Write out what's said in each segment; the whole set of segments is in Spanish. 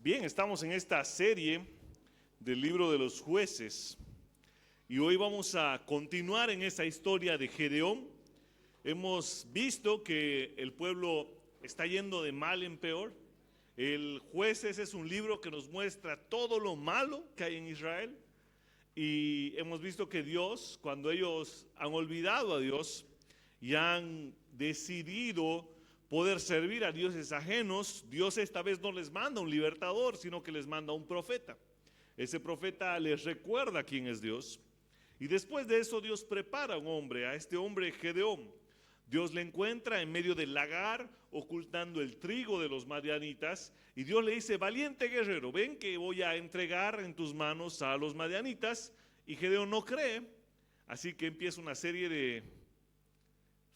Bien, estamos en esta serie del libro de los jueces y hoy vamos a continuar en esa historia de Gedeón. Hemos visto que el pueblo está yendo de mal en peor. El Jueces es un libro que nos muestra todo lo malo que hay en Israel y hemos visto que Dios, cuando ellos han olvidado a Dios y han decidido poder servir a dioses ajenos, Dios esta vez no les manda un libertador, sino que les manda un profeta. Ese profeta les recuerda quién es Dios. Y después de eso Dios prepara a un hombre, a este hombre Gedeón. Dios le encuentra en medio del lagar, ocultando el trigo de los madianitas. Y Dios le dice: valiente guerrero, ven que voy a entregar en tus manos a los madianitas. Y Gedeón no cree, así que empieza una serie de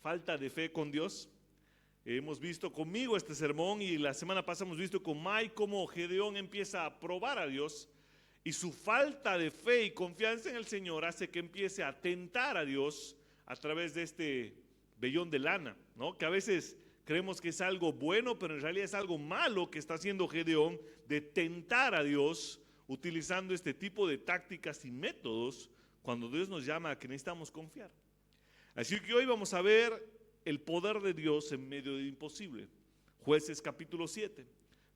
falta de fe con Dios. Hemos visto conmigo este sermón y la semana pasada hemos visto con Mike cómo Gedeón empieza a probar a Dios y su falta de fe y confianza en el Señor hace que empiece a tentar a Dios a través de este vellón de lana, ¿no? Que a veces creemos que es algo bueno, pero en realidad es algo malo que está haciendo Gedeón, de tentar a Dios utilizando este tipo de tácticas y métodos cuando Dios nos llama a que necesitamos confiar. Así que hoy vamos a ver el poder de Dios en medio de lo imposible. Jueces capítulo 7.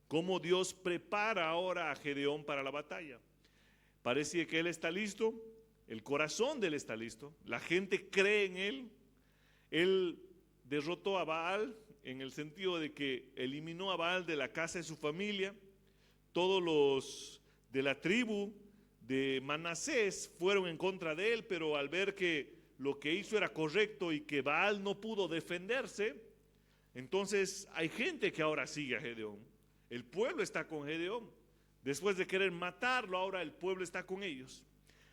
Cómo Dios prepara ahora a Gedeón para la batalla. Parece que él está listo, el corazón de él está listo, la gente cree en él. Él derrotó a Baal en el sentido de que eliminó a Baal de la casa de su familia. Todos los de la tribu de Manasés fueron en contra de él, pero al ver que lo que hizo era correcto y que Baal no pudo defenderse, entonces hay gente que ahora sigue a Gedeón. El pueblo está con Gedeón. Después de querer matarlo, ahora el pueblo está con ellos.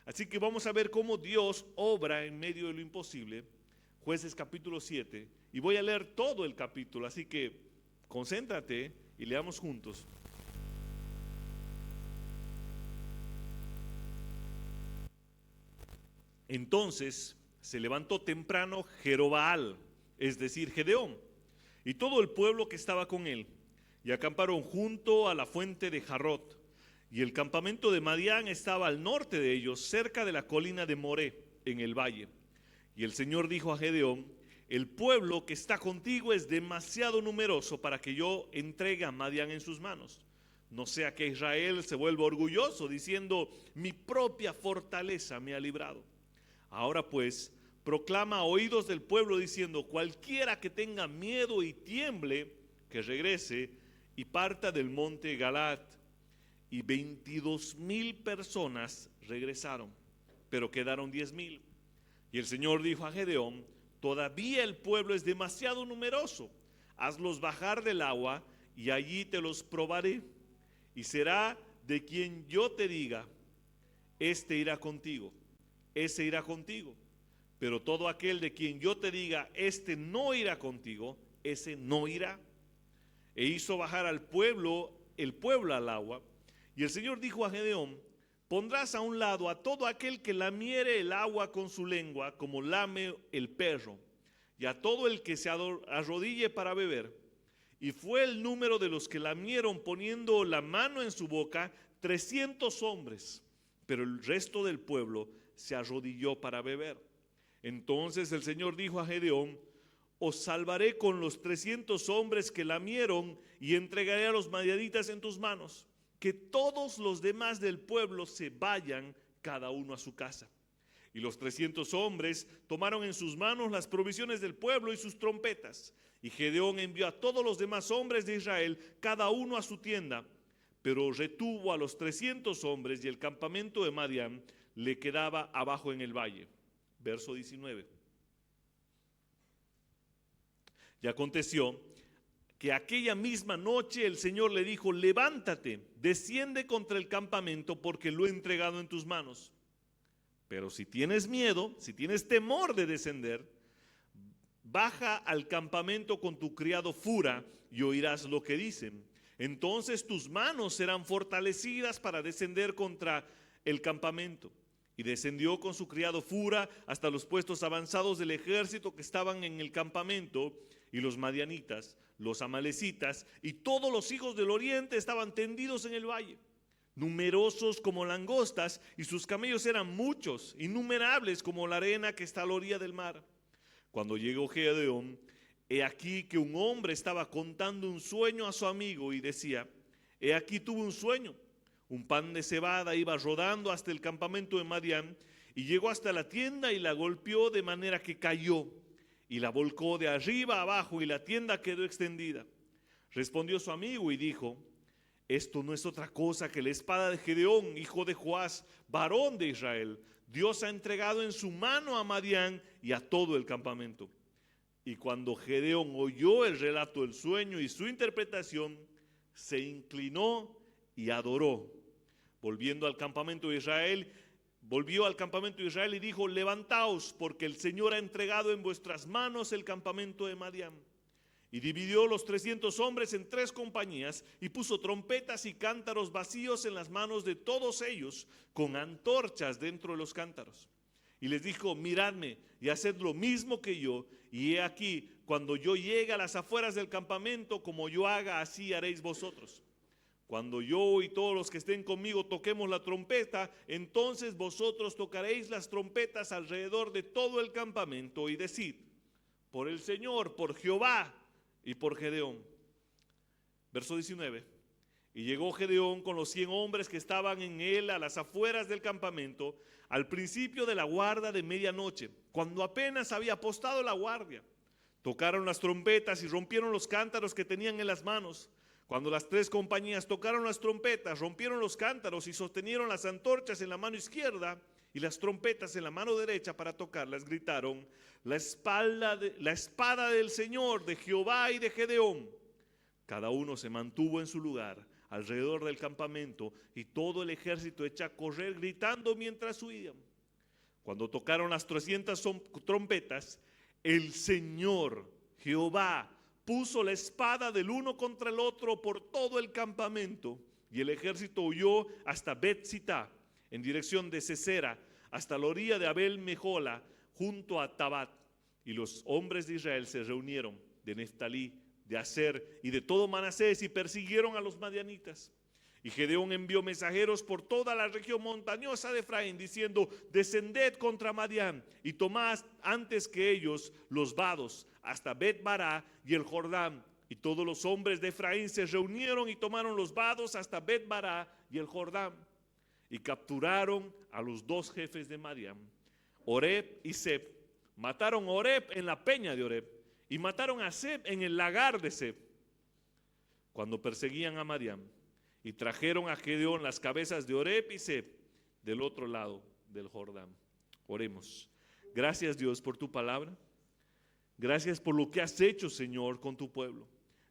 Así que vamos a ver cómo Dios obra en medio de lo imposible. Jueces capítulo 7. Y voy a leer todo el capítulo, así que concéntrate y leamos juntos. Entonces se levantó temprano Jerobaal, es decir, Gedeón, y todo el pueblo que estaba con él, y acamparon junto a la fuente de Jarrot. Y el campamento de Madián estaba al norte de ellos, cerca de la colina de Moré, en el valle. Y el Señor dijo a Gedeón: el pueblo que está contigo es demasiado numeroso para que yo entregue a Madián en sus manos. No sea que Israel se vuelva orgulloso, diciendo: mi propia fortaleza me ha librado. Ahora pues, proclama a oídos del pueblo diciendo: cualquiera que tenga miedo y tiemble, que regrese y parta del monte Galaad. Y 22,000 personas regresaron, pero quedaron 10,000. Y el Señor dijo a Gedeón: todavía el pueblo es demasiado numeroso, hazlos bajar del agua y allí te los probaré. Y será de quien yo te diga: este irá contigo, ese irá contigo. Pero todo aquel de quien yo te diga: este no irá contigo, ese no irá. E hizo bajar al pueblo, el pueblo al agua. Y el Señor dijo a Gedeón: pondrás a un lado a todo aquel que lamiere el agua con su lengua, como lame el perro, y a todo el que se arrodille para beber. Y fue el número de los que lamieron poniendo la mano en su boca 300 hombres, pero el resto del pueblo se arrodilló para beber. Entonces el Señor dijo a Gedeón: os salvaré con los 300 hombres que lamieron y entregaré a los madianitas en tus manos. Que todos los demás del pueblo se vayan cada uno a su casa. Y los 300 hombres tomaron en sus manos las provisiones del pueblo y sus trompetas. Y Gedeón envió a todos los demás hombres de Israel, cada uno a su tienda, pero retuvo a los 300 hombres y el campamento de Madián le quedaba abajo en el valle. Verso 19. Y aconteció que aquella misma noche el Señor le dijo: levántate, desciende contra el campamento, porque lo he entregado en tus manos. Pero si tienes miedo, si tienes temor de descender, baja al campamento con tu criado Fura y oirás lo que dicen. Entonces tus manos serán fortalecidas para descender contra el campamento. Y descendió con su criado Fura hasta los puestos avanzados del ejército que estaban en el campamento, y los madianitas los amalecitas y todos los hijos del oriente estaban tendidos en el valle, numerosos como langostas, y sus camellos eran muchos, innumerables como la arena que está a la orilla del mar. Cuando llegó Gedeón, he aquí que un hombre estaba contando un sueño a su amigo y decía: he aquí tuve un sueño. Un pan de cebada iba rodando hasta el campamento de Madián y llegó hasta la tienda y la golpeó de manera que cayó y la volcó de arriba a abajo y la tienda quedó extendida. Respondió su amigo y dijo: esto no es otra cosa que la espada de Gedeón, hijo de Joás, varón de Israel. Dios ha entregado en su mano a Madián y a todo el campamento. Y cuando Gedeón oyó el relato del sueño y su interpretación, se inclinó y adoró. Volvió al campamento de Israel y dijo: levantaos, porque el Señor ha entregado en vuestras manos el campamento de Madián. Y dividió los 300 hombres en 3 compañías y puso trompetas y cántaros vacíos en las manos de todos ellos, con antorchas dentro de los cántaros. Y les dijo: miradme y haced lo mismo que yo, y he aquí, cuando yo llegue a las afueras del campamento, como yo haga, así haréis vosotros. Cuando yo y todos los que estén conmigo toquemos la trompeta, entonces vosotros tocaréis las trompetas alrededor de todo el campamento y decid: por el Señor, por Jehová y por Gedeón. Verso 19. Y llegó Gedeón con los 100 hombres que estaban en él a las afueras del campamento, al principio de la guarda de medianoche, cuando apenas había apostado la guardia. Tocaron las trompetas y rompieron los cántaros que tenían en las manos. Cuando las 3 compañías tocaron las trompetas, rompieron los cántaros y sostenieron las antorchas en la mano izquierda y las trompetas en la mano derecha para tocarlas, gritaron: la espada del Señor, de Jehová y de Gedeón. Cada uno se mantuvo en su lugar alrededor del campamento y todo el ejército echó a correr gritando mientras huían. Cuando tocaron las 300 trompetas, el Señor, Jehová, puso la espada del uno contra el otro por todo el campamento, y el ejército huyó hasta Bet-Sitá, en dirección de Sesera, hasta la orilla de Abel-Mejola, junto a Tabat. Y los hombres de Israel se reunieron de Neftalí, de Aser y de todo Manasés y persiguieron a los madianitas. Y Gedeón envió mensajeros por toda la región montañosa de Efraín, diciendo: descended contra Madián y tomad antes que ellos los vados hasta Bet-Bará y el Jordán. Y todos los hombres de Efraín se reunieron y tomaron los vados hasta Bet-Bará y el Jordán. Y capturaron a los 2 jefes de Madián, Oreb y Seb. Mataron a Oreb en la peña de Oreb y mataron a Seb en el lagar de Seb, cuando perseguían a Madián. Y trajeron a Gedeón las cabezas de Oreb y Seb del otro lado del Jordán. Oremos. Gracias, Dios, por tu palabra. Gracias por lo que has hecho, Señor, con tu pueblo.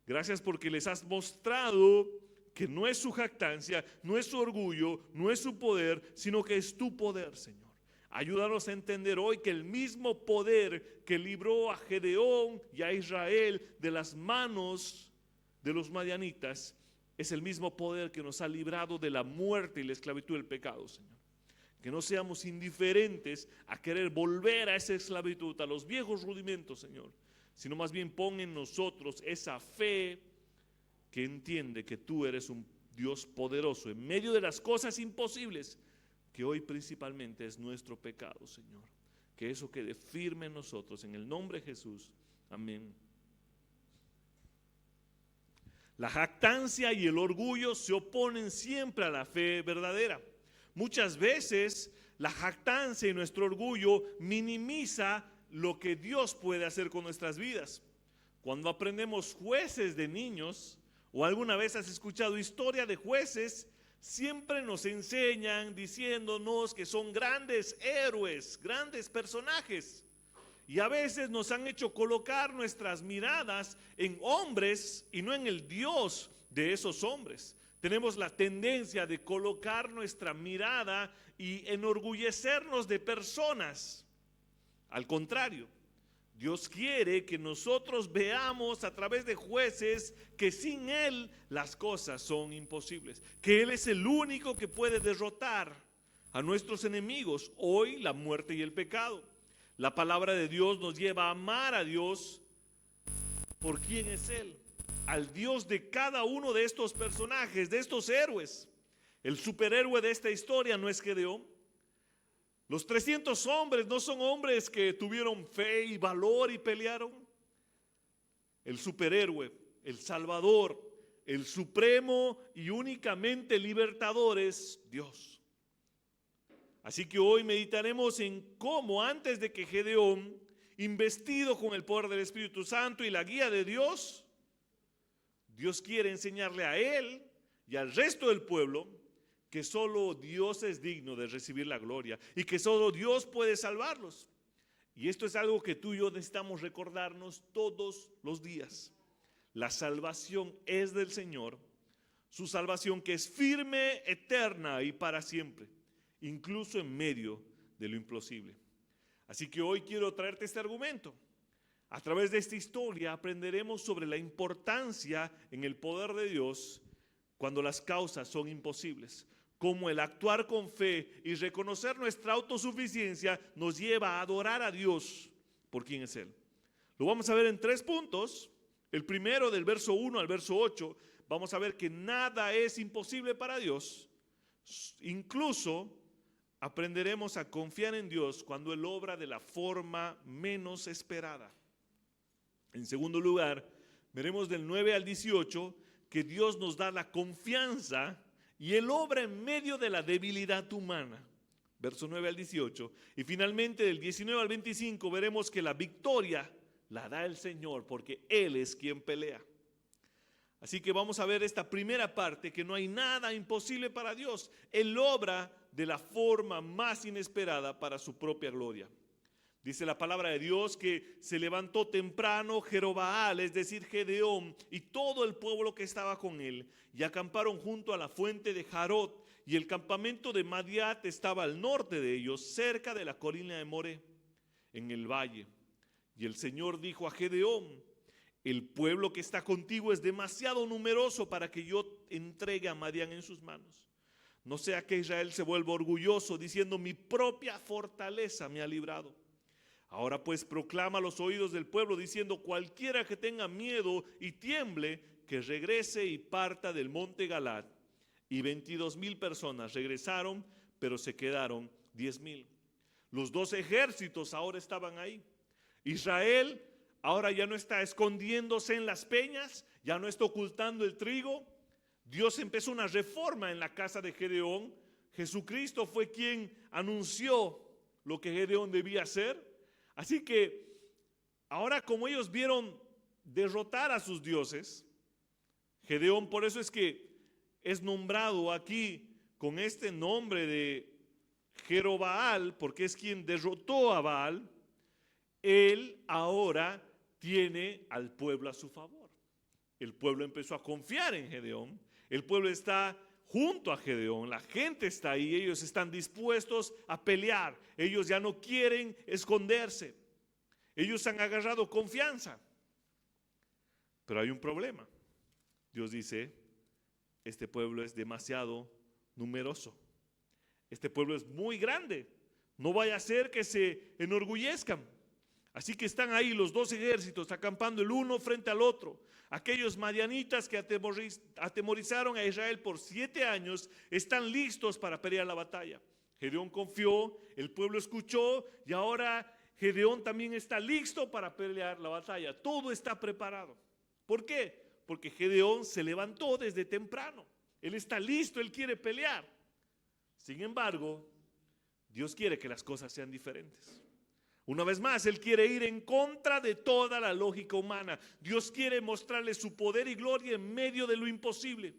Gracias porque les has mostrado que no es su jactancia, no es su orgullo, no es su poder, sino que es tu poder, Señor. Ayúdanos a entender hoy que el mismo poder que libró a Gedeón y a Israel de las manos de los madianitas es el mismo poder que nos ha librado de la muerte y la esclavitud del pecado, Señor. Que no seamos indiferentes a querer volver a esa esclavitud, a los viejos rudimentos, Señor, sino más bien pon en nosotros esa fe que entiende que tú eres un Dios poderoso en medio de las cosas imposibles, que hoy principalmente es nuestro pecado, Señor. Que eso quede firme en nosotros, en el nombre de Jesús. Amén. La jactancia y el orgullo se oponen siempre a la fe verdadera. Muchas veces la jactancia y nuestro orgullo minimiza lo que Dios puede hacer con nuestras vidas. Cuando aprendemos Jueces de niños, o alguna vez has escuchado historia de jueces, siempre nos enseñan diciéndonos que son grandes héroes, grandes personajes. Y a veces nos han hecho colocar nuestras miradas en hombres y no en el Dios de esos hombres. Tenemos la tendencia de colocar nuestra mirada y enorgullecernos de personas. Al contrario, Dios quiere que nosotros veamos a través de jueces que sin Él las cosas son imposibles. Que Él es el único que puede derrotar a nuestros enemigos, hoy la muerte y el pecado. La palabra de Dios nos lleva a amar a Dios por quién es Él. al Dios de cada uno de estos personajes, de estos héroes. El superhéroe de esta historia no es Gedeón. Los 300 hombres no son hombres que tuvieron fe y valor y pelearon. El superhéroe, el salvador, el supremo y únicamente libertador es Dios. Así que hoy meditaremos en cómo antes de que Gedeón, investido con el poder del Espíritu Santo y la guía de Dios, Dios quiere enseñarle a él y al resto del pueblo que solo Dios es digno de recibir la gloria y que solo Dios puede salvarlos. Y esto es algo que tú y yo necesitamos recordarnos todos los días. La salvación es del Señor, su salvación que es firme, eterna y para siempre, incluso en medio de lo imposible. Así que hoy quiero traerte este argumento. A través de esta historia aprenderemos sobre la importancia en el poder de Dios cuando las causas son imposibles. Cómo el actuar con fe y reconocer nuestra autosuficiencia nos lleva a adorar a Dios por quien es Él. Lo vamos a ver en 3 puntos. El primero, del verso 1 al verso 8, vamos a ver que nada es imposible para Dios. Incluso aprenderemos a confiar en Dios cuando Él obra de la forma menos esperada. En segundo lugar, veremos del 9 al 18 que Dios nos da la confianza y Él obra en medio de la debilidad humana. Verso 9 al 18. Y finalmente del 19 al 25 veremos que la victoria la da el Señor porque Él es quien pelea. Así que vamos a ver esta primera parte, que no hay nada imposible para Dios. Él obra de la forma más inesperada para su propia gloria. Dice la palabra de Dios que se levantó temprano Jerobbaal, es decir, Gedeón, y todo el pueblo que estaba con él, y acamparon junto a la fuente de Jarot, y el campamento de Madiat estaba al norte de ellos, cerca de la colina de More, en el valle. Y el Señor dijo a Gedeón: el pueblo que está contigo es demasiado numeroso para que yo entregue a Madián en sus manos. No sea que Israel se vuelva orgulloso, diciendo: mi propia fortaleza me ha librado. Ahora pues proclama a los oídos del pueblo, diciendo: cualquiera que tenga miedo y tiemble, que regrese y parta del monte Galad. Y 22,000 personas regresaron, pero se quedaron 10,000. Los 2 ejércitos ahora estaban ahí. Israel ahora ya no está escondiéndose en las peñas, ya no está ocultando el trigo. Dios empezó una reforma en la casa de Gedeón. Jesucristo fue quien anunció lo que Gedeón debía hacer. Así que ahora, como ellos vieron derrotar a sus dioses, Gedeón, por eso es que es nombrado aquí con este nombre de Jerobbaal, porque es quien derrotó a Baal. Él ahora tiene al pueblo a su favor. El pueblo empezó a confiar en Gedeón. El pueblo está junto a Gedeón, la gente está ahí, ellos están dispuestos a pelear, ellos ya no quieren esconderse, ellos han agarrado confianza. Pero hay un problema. Dios dice: este pueblo es demasiado numeroso, este pueblo es muy grande, no vaya a ser que se enorgullezcan. Así que están ahí los 2 ejércitos acampando el uno frente al otro. Aquellos madianitas que atemorizaron a Israel por 7 años están listos para pelear la batalla. Gedeón confió, el pueblo escuchó y ahora Gedeón también está listo para pelear la batalla. Todo está preparado. ¿Por qué? Porque Gedeón se levantó desde temprano. Él está listo, él quiere pelear. Sin embargo, Dios quiere que las cosas sean diferentes. Una vez más, Él quiere ir en contra de toda la lógica humana. Dios quiere mostrarle su poder y gloria en medio de lo imposible.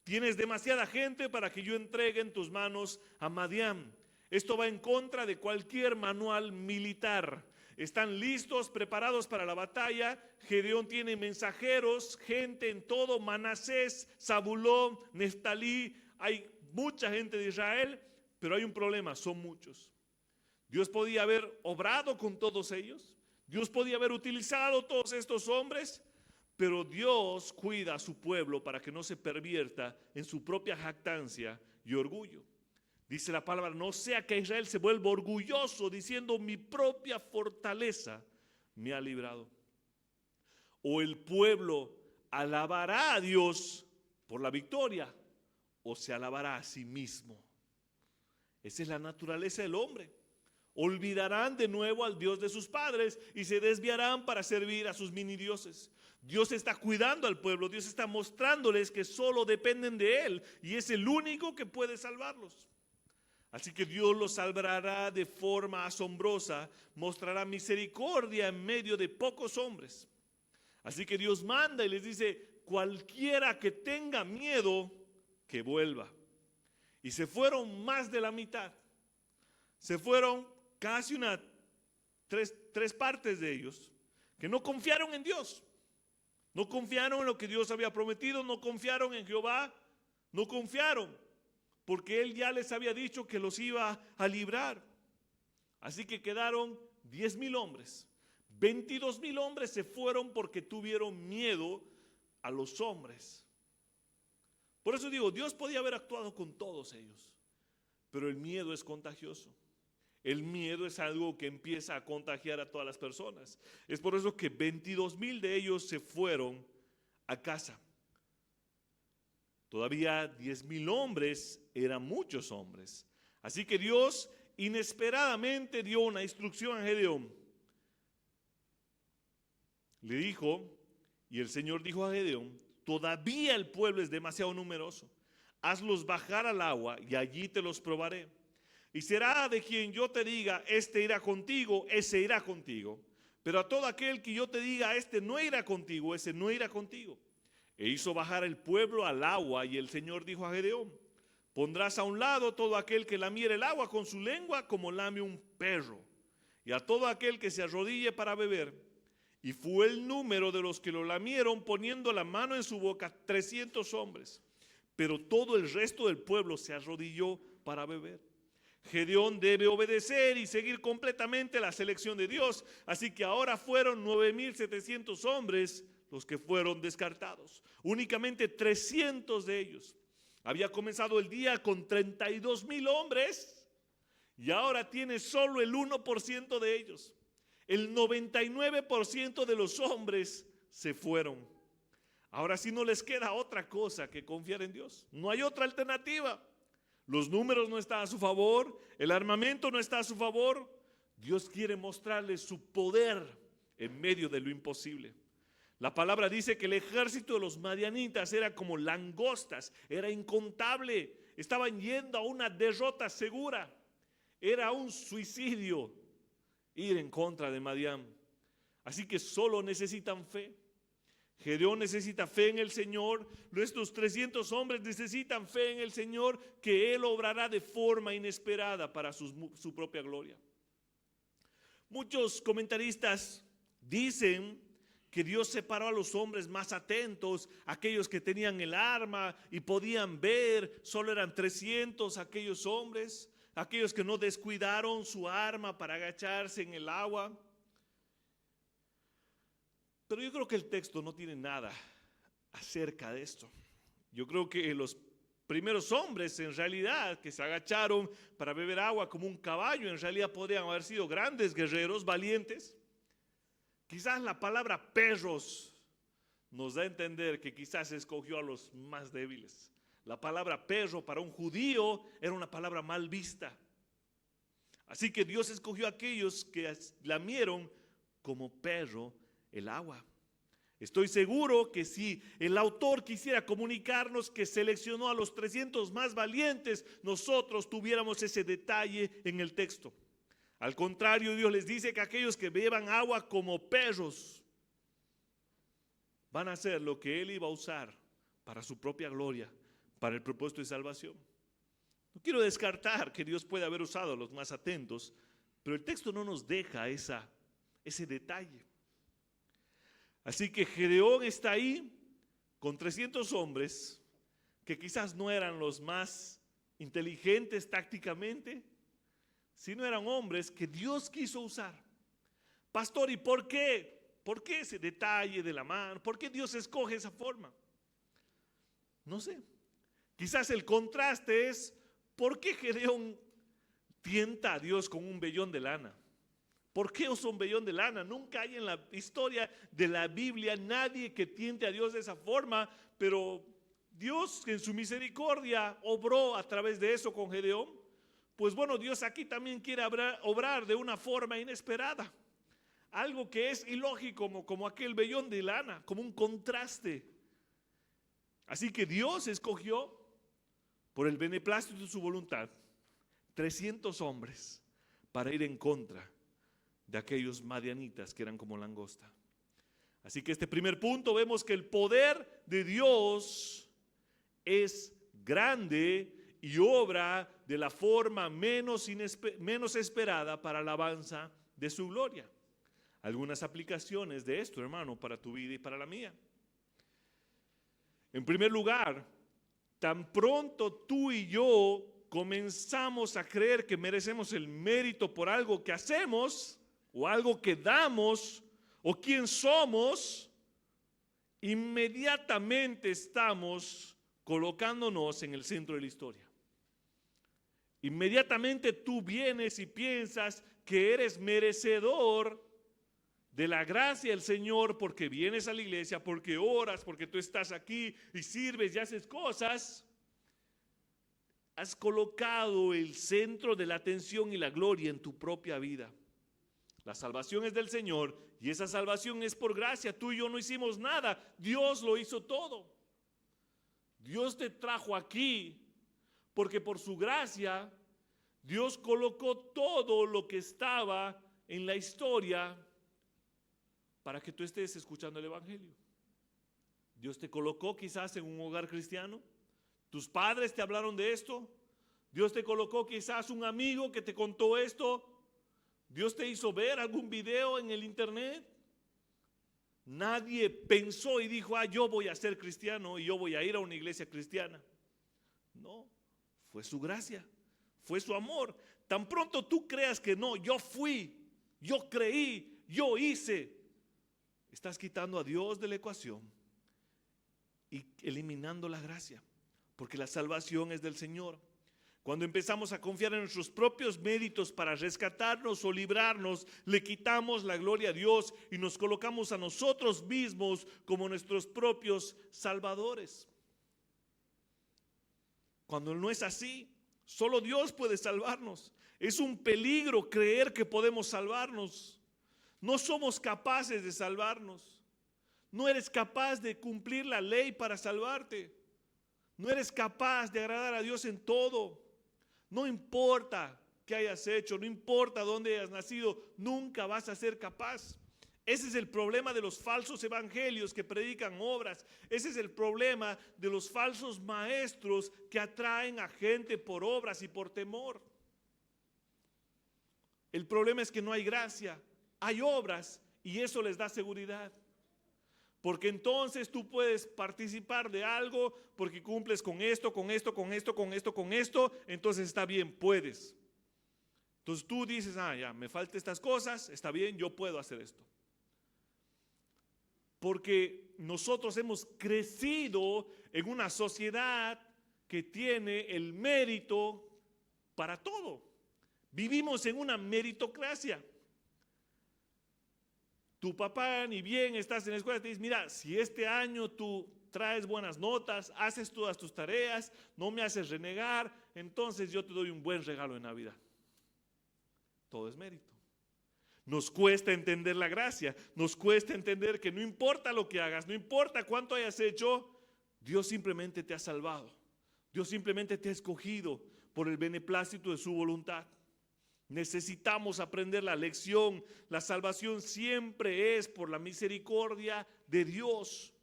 Tienes demasiada gente para que yo entregue en tus manos a Madián. Esto va en contra de cualquier manual militar. Están listos, preparados para la batalla. Gedeón tiene mensajeros, gente en todo: Manasés, Zabulón, Neftalí. Hay mucha gente de Israel, pero hay un problema: son muchos. Dios podía haber obrado con todos ellos. Dios podía haber utilizado todos estos hombres, pero Dios cuida a su pueblo para que no se pervierta en su propia jactancia y orgullo. Dice la palabra: no sea que Israel se vuelva orgulloso, diciendo: mi propia fortaleza me ha librado. O el pueblo ¿alabará a Dios por la victoria o se alabará a sí mismo? Esa es la naturaleza del hombre. Olvidarán de nuevo al Dios de sus padres y se desviarán para servir a sus mini dioses. Dios está cuidando al pueblo, Dios está mostrándoles que solo dependen de Él y es el único que puede salvarlos. Así que Dios los salvará de forma asombrosa, mostrará misericordia en medio de pocos hombres. Así que Dios manda y les dice: cualquiera que tenga miedo, que vuelva. Y se fueron más de la mitad. Se fueron casi tres partes de ellos que no confiaron en Dios. No confiaron en lo que Dios había prometido, no confiaron en Jehová, no confiaron, porque Él ya les había dicho que los iba a librar. Así que quedaron 10,000 hombres. 22,000 hombres se fueron porque tuvieron miedo a los hombres. Por eso digo, Dios podía haber actuado con todos ellos, pero el miedo es contagioso. El miedo es algo que empieza a contagiar a todas las personas. Es por eso que 22,000 de ellos se fueron a casa. Todavía 10,000 hombres eran muchos hombres. Así que Dios inesperadamente dio una instrucción a Gedeón. Le dijo, y el Señor dijo a Gedeón: todavía el pueblo es demasiado numeroso. Hazlos bajar al agua y allí te los probaré. Y será de quien yo te diga, este irá contigo, ese irá contigo. Pero a todo aquel que yo te diga, este no irá contigo, ese no irá contigo. E hizo bajar el pueblo al agua, y el Señor dijo a Gedeón: pondrás a un lado todo aquel que lamiere el agua con su lengua como lame un perro, y a todo aquel que se arrodille para beber. Y fue el número de los que lo lamieron, poniendo la mano en su boca, 300 hombres. Pero todo el resto del pueblo se arrodilló para beber. Gedeón debe obedecer y seguir completamente la selección de Dios. Así que ahora fueron 9,700 hombres los que fueron descartados. Únicamente 300 de ellos. Había comenzado el día con 32,000 hombres y ahora tiene solo el 1% de ellos. El 99% de los hombres se fueron. Ahora sí no les queda otra cosa que confiar en Dios. No hay otra alternativa. Los números no están a su favor, el armamento no está a su favor. Dios quiere mostrarles su poder en medio de lo imposible. La palabra dice que el ejército de los madianitas era como langostas, era incontable, estaban yendo a una derrota segura. Era un suicidio ir en contra de Madián. Así que solo necesitan fe. Gedeón necesita fe en el Señor. Nuestros 300 hombres necesitan fe en el Señor, que Él obrará de forma inesperada para su propia gloria. Muchos comentaristas dicen que Dios separó a los hombres más atentos, aquellos que tenían el arma y podían ver. Solo eran 300 aquellos hombres, aquellos que no descuidaron su arma para agacharse en el agua. Pero yo creo que el texto no tiene nada acerca de esto. Yo creo que los primeros hombres en realidad que se agacharon para beber agua como un caballo, en realidad podrían haber sido grandes guerreros, valientes. Quizás la palabra perros nos da a entender que quizás escogió a los más débiles. La palabra perro para un judío era una palabra mal vista. Así que Dios escogió a aquellos que lamieron como perro el agua. Estoy seguro que si el autor quisiera comunicarnos que seleccionó a los 300 más valientes, nosotros tuviéramos ese detalle en el texto. Al contrario, Dios les dice que aquellos que beban agua como perros van a hacer lo que Él iba a usar para su propia gloria, para el propósito de salvación. No quiero descartar que Dios puede haber usado a los más atentos, pero el texto no nos deja ese detalle. Así que Gedeón está ahí con 300 hombres que quizás no eran los más inteligentes tácticamente, sino eran hombres que Dios quiso usar. Pastor, ¿y por qué? ¿Por qué ese detalle de la mano? ¿Por qué Dios escoge esa forma? No sé. Quizás el contraste es: ¿por qué Gedeón tienta a Dios con un vellón de lana? ¿Por qué usa un vellón de lana? Nunca hay en la historia de la Biblia nadie que tiente a Dios de esa forma, pero Dios en su misericordia obró a través de eso con Gedeón. Pues bueno, Dios aquí también quiere obrar de una forma inesperada. Algo que es ilógico, como aquel vellón de lana, como un contraste. Así que Dios escogió, por el beneplácito de su voluntad, 300 hombres para ir en contra de aquellos madianitas que eran como langosta. Así que este primer punto vemos que el poder de Dios es grande y obra de la forma menos esperada para la alabanza de su gloria. Algunas aplicaciones de esto, hermano, para tu vida y para la mía. En primer lugar, tan pronto tú y yo comenzamos a creer que merecemos el mérito por algo que hacemos o algo que damos o quién somos, inmediatamente estamos colocándonos en el centro de la historia. Inmediatamente tú vienes y piensas que eres merecedor de la gracia del Señor porque vienes a la iglesia, porque oras, porque tú estás aquí y sirves y haces cosas. Has colocado el centro de la atención y la gloria en tu propia vida. La salvación es del Señor y esa salvación es por gracia. Tú y yo no hicimos nada, Dios lo hizo todo. Dios te trajo aquí porque por su gracia Dios colocó todo lo que estaba en la historia para que tú estés escuchando el evangelio. Dios te colocó quizás en un hogar cristiano. Tus padres te hablaron de esto. Dios te colocó quizás un amigo que te contó esto. Dios te hizo ver algún video en el internet. Nadie pensó y dijo, yo voy a ser cristiano y yo voy a ir a una iglesia cristiana. No, fue su gracia, fue su amor. Tan pronto tú creas que no, yo fui, yo creí, yo hice, estás quitando a Dios de la ecuación y eliminando la gracia, porque la salvación es del Señor. Cuando empezamos a confiar en nuestros propios méritos para rescatarnos o librarnos, le quitamos la gloria a Dios y nos colocamos a nosotros mismos como nuestros propios salvadores. Cuando no es así, solo Dios puede salvarnos. Es un peligro creer que podemos salvarnos. No somos capaces de salvarnos. No eres capaz de cumplir la ley para salvarte. No eres capaz de agradar a Dios en todo. No importa qué hayas hecho, no importa dónde hayas nacido, nunca vas a ser capaz. Ese es el problema de los falsos evangelios que predican obras. Ese es el problema de los falsos maestros que atraen a gente por obras y por temor. El problema es que no hay gracia, hay obras y eso les da seguridad. Porque entonces tú puedes participar de algo porque cumples con esto, con esto, con esto, con esto, con esto, entonces está bien, puedes. Entonces tú dices, ya, me faltan estas cosas, está bien, yo puedo hacer esto. Porque nosotros hemos crecido en una sociedad que tiene el mérito para todo. Vivimos en una meritocracia. Tu papá, ni bien estás en la escuela, te dice, mira, si este año tú traes buenas notas, haces todas tus tareas, no me haces renegar, entonces yo te doy un buen regalo de Navidad. Todo es mérito. Nos cuesta entender la gracia, nos cuesta entender que no importa lo que hagas, no importa cuánto hayas hecho, Dios simplemente te ha salvado. Dios simplemente te ha escogido por el beneplácito de su voluntad. Necesitamos aprender la lección. La salvación siempre es por la misericordia de Dios,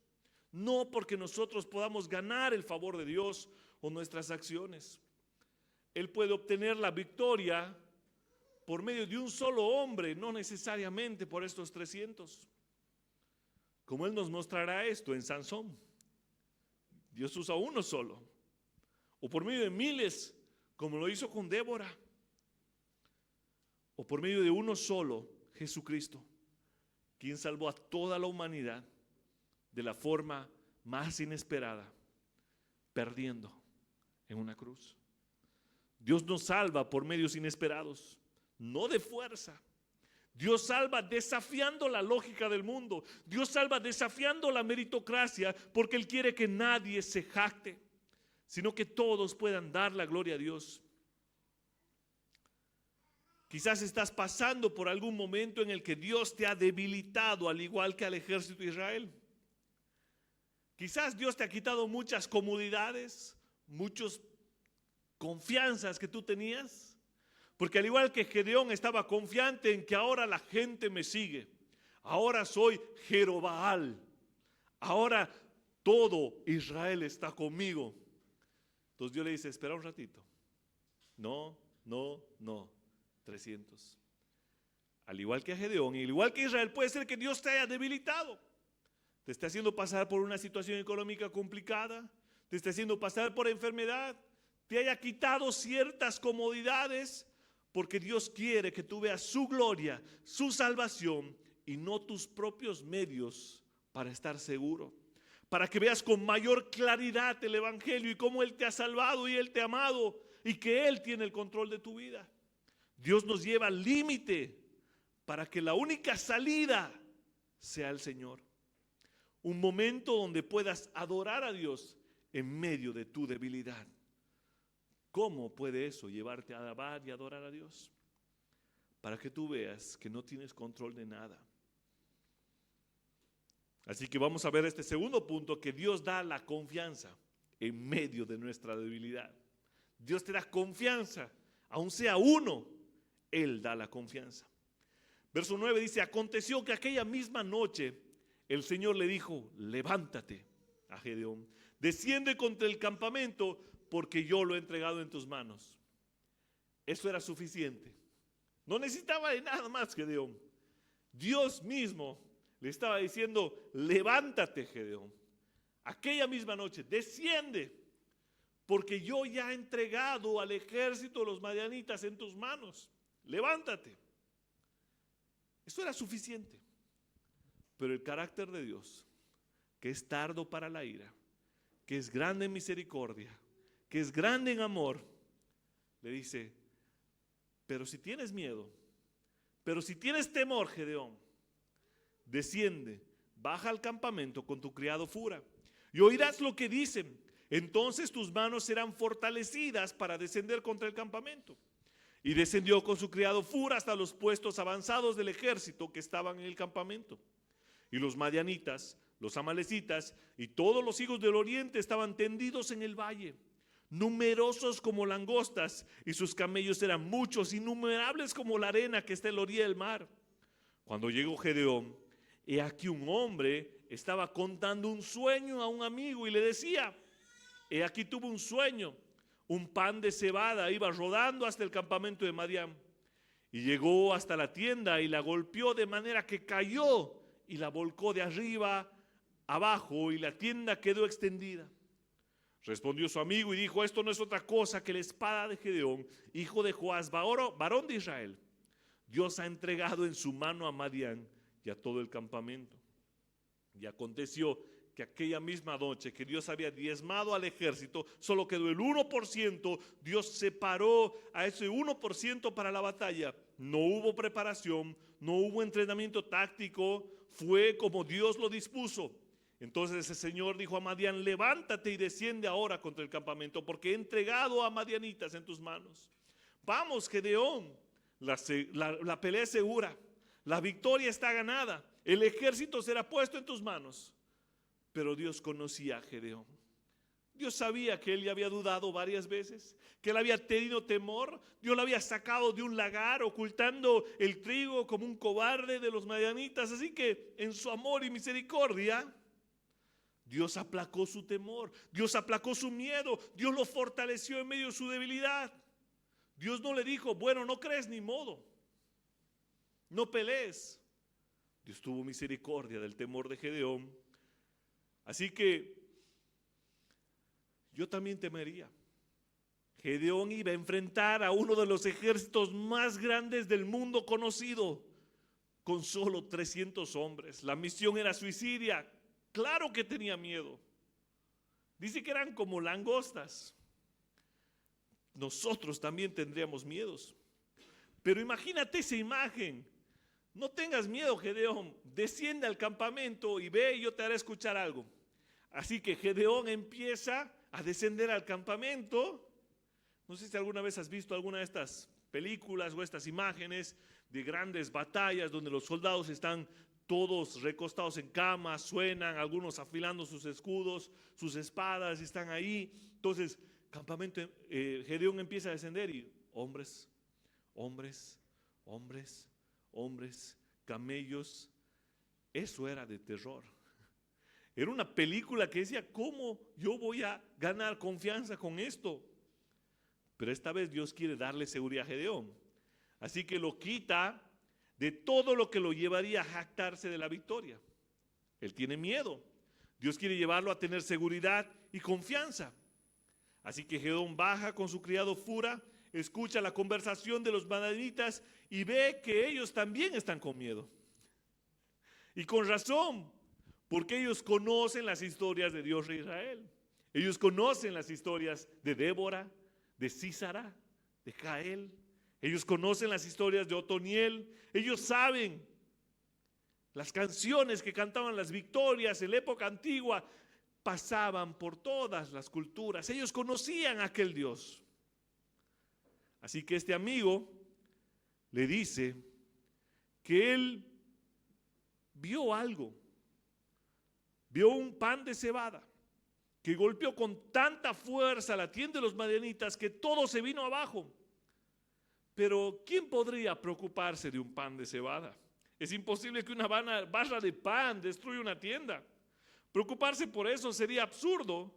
no porque nosotros podamos ganar el favor de Dios o nuestras acciones. Él puede obtener la victoria por medio de un solo hombre, no necesariamente por estos 300. Como Él nos mostrará esto en Sansón. Dios usa uno solo. O por medio de miles, como lo hizo con Débora. O por medio de uno solo, Jesucristo, quien salvó a toda la humanidad de la forma más inesperada, perdiendo en una cruz. Dios nos salva por medios inesperados, no de fuerza. Dios salva desafiando la lógica del mundo. Dios salva desafiando la meritocracia, porque Él quiere que nadie se jacte, sino que todos puedan dar la gloria a Dios. Quizás estás pasando por algún momento en el que Dios te ha debilitado, al igual que al ejército de Israel. Quizás Dios te ha quitado muchas comodidades, muchas confianzas que tú tenías. Porque al igual que Gedeón estaba confiante en que ahora la gente me sigue. Ahora soy Jerobaal. Ahora todo Israel está conmigo. Entonces Dios le dice, espera un ratito. No. 300. Al igual que a Gedeón y al igual que Israel, puede ser que Dios te haya debilitado. Te está haciendo pasar por una situación económica complicada. Te está haciendo pasar por enfermedad. Te haya quitado ciertas comodidades. Porque Dios quiere que tú veas su gloria, su salvación y no tus propios medios para estar seguro. Para que veas con mayor claridad el evangelio y cómo Él te ha salvado y Él te ha amado y que Él tiene el control de tu vida. Dios nos lleva al límite para que la única salida sea el Señor. Un momento donde puedas adorar a Dios en medio de tu debilidad. ¿Cómo puede eso llevarte a alabar y adorar a Dios? Para que tú veas que no tienes control de nada. Así que vamos a ver este segundo punto, que Dios da la confianza en medio de nuestra debilidad. Dios te da confianza, aun sea uno, Él da la confianza. Verso 9 dice, aconteció que aquella misma noche el Señor le dijo, levántate a Gedeón, desciende contra el campamento, porque yo lo he entregado en tus manos. Eso era suficiente. No necesitaba de nada más Gedeón. Dios mismo le estaba diciendo, levántate Gedeón. Aquella misma noche, desciende, porque yo ya he entregado al ejército de los madianitas en tus manos. Levántate. Eso era suficiente. Pero el carácter de Dios, que es tardo para la ira, que es grande en misericordia, que es grande en amor, le dice, pero si tienes miedo, pero si tienes temor, Gedeón, desciende, baja al campamento con tu criado Fura y oirás lo que dicen. Entonces tus manos serán fortalecidas para descender contra el campamento. Y descendió con su criado Fura hasta los puestos avanzados del ejército que estaban en el campamento. Y los madianitas, los amalecitas y todos los hijos del oriente estaban tendidos en el valle, numerosos como langostas, y sus camellos eran muchos, innumerables como la arena que está en la orilla del mar. Cuando llegó Gedeón, he aquí un hombre estaba contando un sueño a un amigo y le decía, he aquí tuve un sueño, un pan de cebada iba rodando hasta el campamento de Madián y llegó hasta la tienda y la golpeó de manera que cayó y la volcó de arriba abajo y la tienda quedó extendida. Respondió su amigo y dijo, esto no es otra cosa que la espada de Gedeón, hijo de Joás, varón de Israel. Dios ha entregado en su mano a Madián y a todo el campamento. Y aconteció que aquella misma noche que Dios había diezmado al ejército, solo quedó el 1%, Dios separó a ese 1% para la batalla. No hubo preparación, no hubo entrenamiento táctico, fue como Dios lo dispuso. Entonces ese Señor dijo a Madián, levántate y desciende ahora contra el campamento, porque he entregado a madianitas en tus manos. Vamos, Gedeón, la pelea es segura, la victoria está ganada, el ejército será puesto en tus manos. Pero Dios conocía a Gedeón. Dios sabía que él ya había dudado varias veces, que él había tenido temor. Dios lo había sacado de un lagar ocultando el trigo como un cobarde de los madianitas. Así que en su amor y misericordia, Dios aplacó su temor, Dios aplacó su miedo, Dios lo fortaleció en medio de su debilidad. Dios no le dijo, bueno, no crees ni modo, no pelees. Dios tuvo misericordia del temor de Gedeón. Así que yo también temería. Gedeón iba a enfrentar a uno de los ejércitos más grandes del mundo conocido, con solo 300 hombres. La misión era suicidia. Claro que tenía miedo. Dice que eran como langostas. Nosotros también tendríamos miedos. Pero imagínate esa imagen no tengas miedo, Gedeón, desciende al campamento y ve y yo te haré escuchar algo. Así que Gedeón empieza a descender al campamento. No sé si alguna vez has visto alguna de estas películas o estas imágenes de grandes batallas donde los soldados están todos recostados en camas, suenan, algunos afilando sus escudos, sus espadas, están ahí. Entonces, campamento, Gedeón empieza a descender y hombres, hombres, hombres, hombres, camellos. Eso era de terror. Era una película que decía, ¿cómo yo voy a ganar confianza con esto? Pero esta vez Dios quiere darle seguridad a Gedeón. Así que lo quita de todo lo que lo llevaría a jactarse de la victoria. Él tiene miedo. Dios quiere llevarlo a tener seguridad y confianza. Así que Gedeón baja con su criado Fura, escucha la conversación de los madianitas y ve que ellos también están con miedo. Y con razón, porque ellos conocen las historias de Dios de Israel. Ellos conocen las historias de Débora, de Sísara, de Jael. Ellos conocen las historias de Otoniel. Ellos saben las canciones que cantaban las victorias en la época antigua. Pasaban por todas las culturas. Ellos conocían a aquel Dios. Así que este amigo le dice que él vio algo. Vio un pan de cebada que golpeó con tanta fuerza la tienda de los madianitas que todo se vino abajo. Pero ¿quién podría preocuparse de un pan de cebada? Es imposible que una barra de pan destruya una tienda. Preocuparse por eso sería absurdo.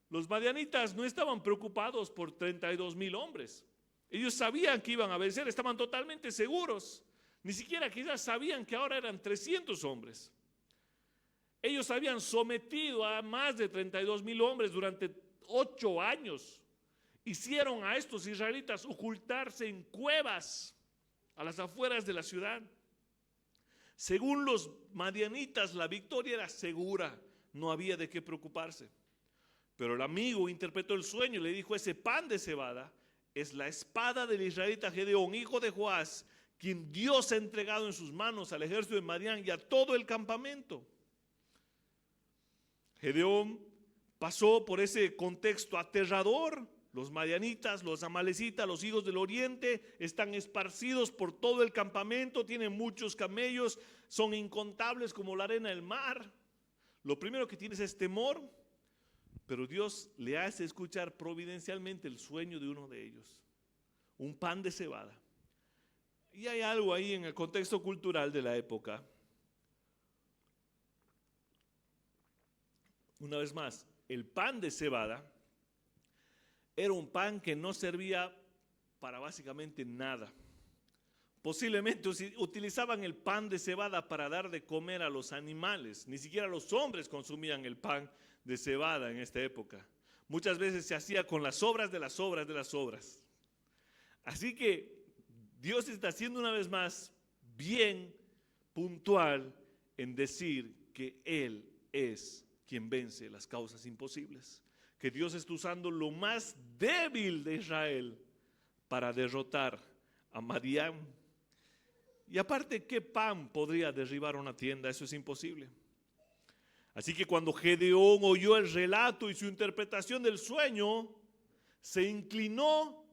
Los madianitas no estaban preocupados por 32,000 hombres. Ellos sabían que iban a vencer, estaban totalmente seguros. Ni siquiera quizás sabían que ahora eran 300 hombres. Ellos habían sometido a más de 32,000 hombres durante 8 años. Hicieron a estos israelitas ocultarse en cuevas a las afueras de la ciudad. Según los madianitas, la victoria era segura, no había de qué preocuparse. Pero el amigo interpretó el sueño y le dijo: ese pan de cebada es la espada del israelita Gedeón, hijo de Joás, quien Dios ha entregado en sus manos al ejército de Madián y a todo el campamento. Gedeón pasó por ese contexto aterrador. Los madianitas, los amalecitas, los hijos del oriente están esparcidos por todo el campamento, tienen muchos camellos, son incontables como la arena del mar. Lo primero que tienes es temor, pero Dios le hace escuchar providencialmente el sueño de uno de ellos, un pan de cebada. Y hay algo ahí en el contexto cultural de la época. Una vez más, el pan de cebada era un pan que no servía para básicamente nada. Posiblemente utilizaban el pan de cebada para dar de comer a los animales. Ni siquiera los hombres consumían el pan de cebada en esta época. Muchas veces se hacía con las sobras de las sobras de las sobras. Así que Dios está haciendo una vez más bien puntual en decir que Él es quien vence las causas imposibles. Que Dios está usando lo más débil de Israel para derrotar a Madián. Y aparte, ¿qué pan podría derribar una tienda? Eso es imposible. Así que cuando Gedeón oyó el relato y su interpretación del sueño, se inclinó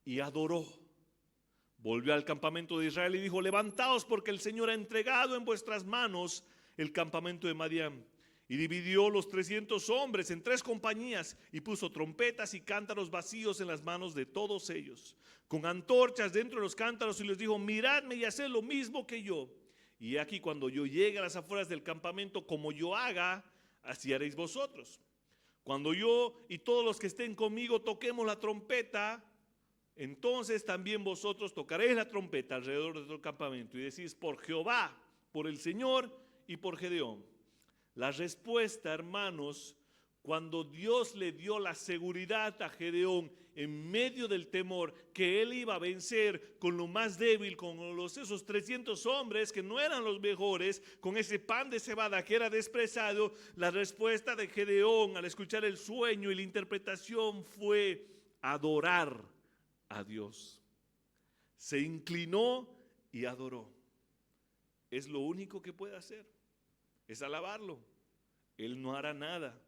y adoró. Volvió al campamento de Israel y dijo: levantaos, porque el Señor ha entregado en vuestras manos el campamento de Madián. Y dividió los 300 hombres en 3 compañías y puso trompetas y cántaros vacíos en las manos de todos ellos, con antorchas dentro de los cántaros, y les dijo: miradme y haced lo mismo que yo. Y aquí, cuando yo llegue a las afueras del campamento, como yo haga, así haréis vosotros. Cuando yo y todos los que estén conmigo toquemos la trompeta, entonces también vosotros tocaréis la trompeta alrededor de todo el campamento y decís: por Jehová, por el Señor y por Gedeón. La respuesta, hermanos, cuando Dios le dio la seguridad a Gedeón en medio del temor que él iba a vencer con lo más débil, con esos 300 hombres que no eran los mejores, con ese pan de cebada que era despreciado, la respuesta de Gedeón al escuchar el sueño y la interpretación fue adorar a Dios. Se inclinó y adoró. es lo único que puede hacer, es alabarlo. Él no hará nada,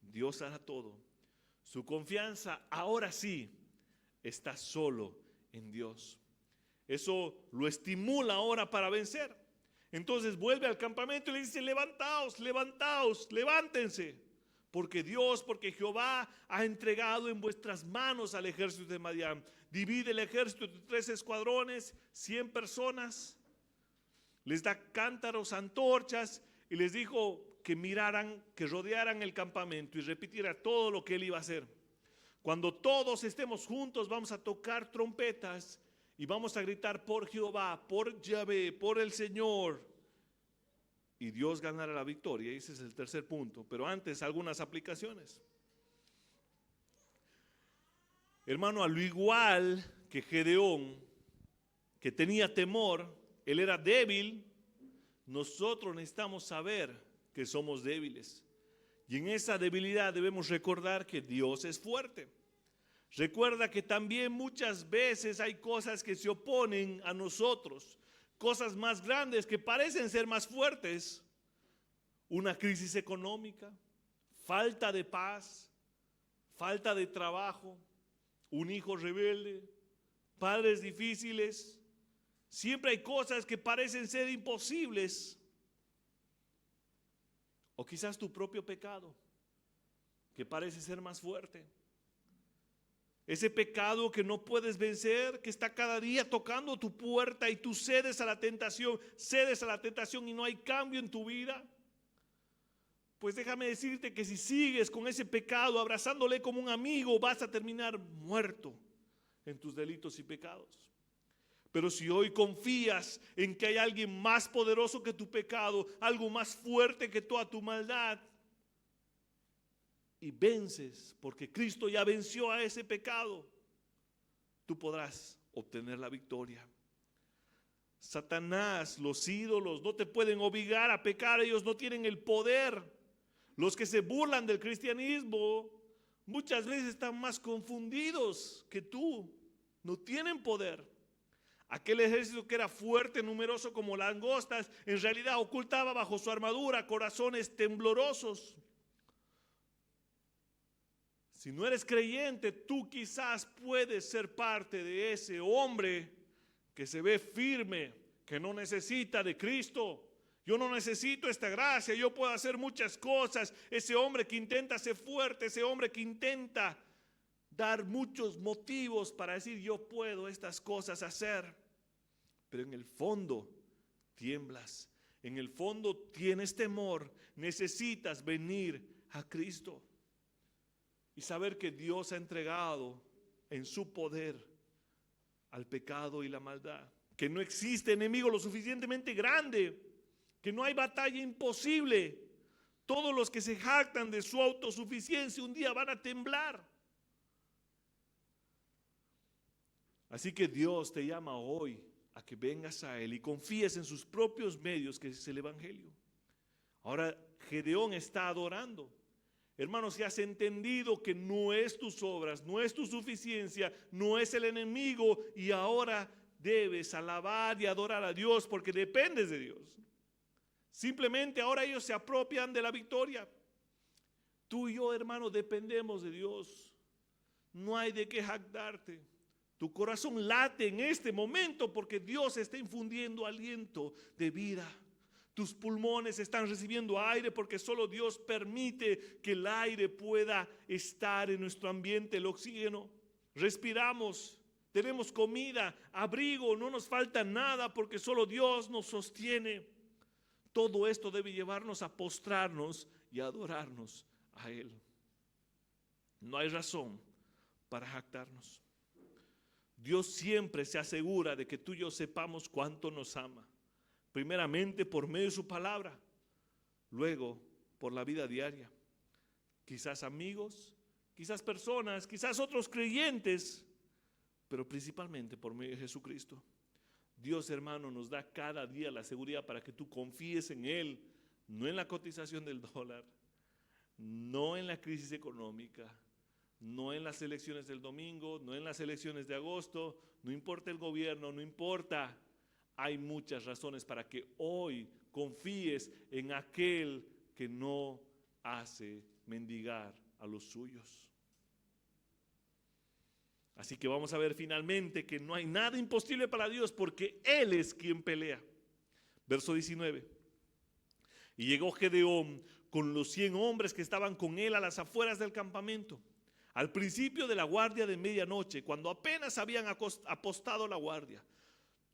Dios hará todo. Su confianza ahora sí está solo en Dios. Eso lo estimula ahora para vencer. Entonces vuelve al campamento y le dice: levantaos, levantaos, levántense, porque Jehová ha entregado en vuestras manos al ejército de Madián. Divide el ejército en 3 escuadrones, 100 personas, les da cántaros, antorchas, y les dijo que miraran, que rodearan el campamento y repitiera todo lo que él iba a hacer. Cuando todos estemos juntos, vamos a tocar trompetas y vamos a gritar por Jehová, por Yahvé, por el Señor. Y Dios ganará la victoria. Ese es el tercer punto. Pero antes, algunas aplicaciones. Hermano, al igual que Gedeón, que tenía temor, él era débil, nosotros necesitamos saber que somos débiles. Y en esa debilidad debemos recordar que Dios es fuerte. Recuerda que también muchas veces hay cosas que se oponen a nosotros, cosas más grandes que parecen ser más fuertes. Una crisis económica, falta de paz, falta de trabajo, un hijo rebelde, padres difíciles. Siempre hay cosas que parecen ser imposibles. O quizás tu propio pecado, que parece ser más fuerte. Ese pecado que no puedes vencer, que está cada día tocando tu puerta y tú cedes a la tentación y no hay cambio en tu vida. Pues déjame decirte que si sigues con ese pecado, abrazándole como un amigo, vas a terminar muerto en tus delitos y pecados. Pero si hoy confías en que hay alguien más poderoso que tu pecado, algo más fuerte que toda tu maldad, y vences, porque Cristo ya venció a ese pecado, tú podrás obtener la victoria. Satanás, los ídolos, no te pueden obligar a pecar, ellos no tienen el poder. Los que se burlan del cristianismo muchas veces están más confundidos que tú, no tienen poder. Aquel ejército que era fuerte, numeroso como langostas, en realidad ocultaba bajo su armadura corazones temblorosos. Si no eres creyente, tú quizás puedes ser parte de ese hombre que se ve firme, que no necesita de Cristo. Yo no necesito esta gracia, yo puedo hacer muchas cosas. Ese hombre que intenta ser fuerte, ese hombre que intenta dar muchos motivos para decir yo puedo estas cosas hacer. Pero en el fondo tiemblas, en el fondo tienes temor, necesitas venir a Cristo. Y saber que Dios ha entregado en su poder al pecado y la maldad. Que no existe enemigo lo suficientemente grande. Que no hay batalla imposible. Todos los que se jactan de su autosuficiencia un día van a temblar. Así que Dios te llama hoy a que vengas a Él y confíes en sus propios medios, que es el Evangelio. Ahora Gedeón está adorando. Hermanos, si has entendido que no es tus obras, no es tu suficiencia, no es el enemigo, y ahora debes alabar y adorar a Dios porque dependes de Dios. Simplemente ahora ellos se apropian de la victoria. Tú y yo, hermano, dependemos de Dios. No hay de qué jactarte. Tu corazón late en este momento porque Dios está infundiendo aliento de vida. Tus pulmones están recibiendo aire porque solo Dios permite que el aire pueda estar en nuestro ambiente, el oxígeno. Respiramos, tenemos comida, abrigo, no nos falta nada porque solo Dios nos sostiene. Todo esto debe llevarnos a postrarnos y a adorarnos a Él. No hay razón para jactarnos. Dios siempre se asegura de que tú y yo sepamos cuánto nos ama. Primeramente por medio de su palabra, luego por la vida diaria. Quizás amigos, quizás personas, quizás otros creyentes, pero principalmente por medio de Jesucristo. Dios, hermano, nos da cada día la seguridad para que tú confíes en Él, no en la cotización del dólar, no en la crisis económica, no en las elecciones del domingo, no en las elecciones de agosto, no importa el gobierno, no importa. hay muchas razones para que hoy confíes en aquel que no hace mendigar a los suyos. Así que vamos a ver finalmente que no hay nada imposible para Dios porque Él es quien pelea. Verso 19. Y llegó Gedeón con los 100 hombres que estaban con él a las afueras del campamento, al principio de la guardia de medianoche, cuando apenas habían apostado la guardia.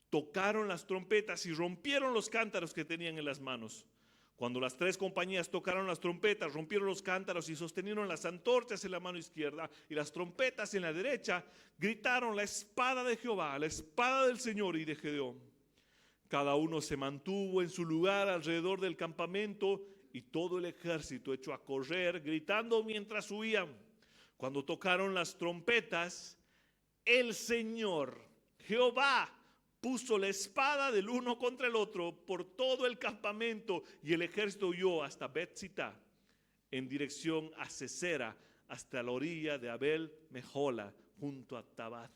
Tocaron las trompetas y rompieron los cántaros que tenían en las manos. Cuando las 3 compañías tocaron las trompetas, rompieron los cántaros y sostenieron las antorchas en la mano izquierda y las trompetas en la derecha, gritaron: la espada de Jehová, la espada del Señor y de Gedeón. Cada uno se mantuvo en su lugar alrededor del campamento y todo el ejército echó a correr, gritando mientras huían. Cuando tocaron las trompetas, el Señor, Jehová, puso la espada del uno contra el otro por todo el campamento y el ejército huyó hasta Bet-Sitá, en dirección a Sesera, hasta la orilla de Abel Mejola, junto a Tabat.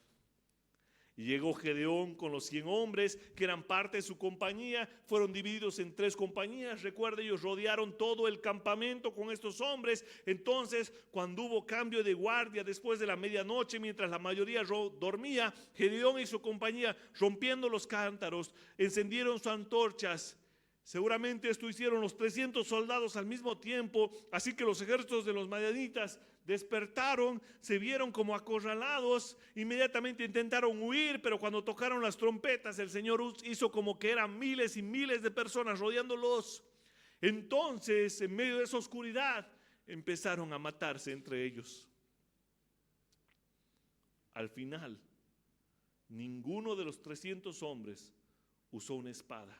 Y llegó Gedeón con los 100 hombres que eran parte de su compañía. Fueron divididos en 3 compañías. Recuerda, ellos rodearon todo el campamento con estos hombres. Entonces, cuando hubo cambio de guardia después de la medianoche, mientras la mayoría dormía, Gedeón y su compañía, rompiendo los cántaros, encendieron sus antorchas. Seguramente esto hicieron los 300 soldados al mismo tiempo. Así que los ejércitos de los madianitas despertaron, se vieron como acorralados, inmediatamente intentaron huir, pero cuando tocaron las trompetas, el Señor hizo como que eran miles y miles de personas rodeándolos. Entonces, en medio de esa oscuridad, empezaron a matarse entre ellos. Al final, ninguno de los 300 hombres usó una espada.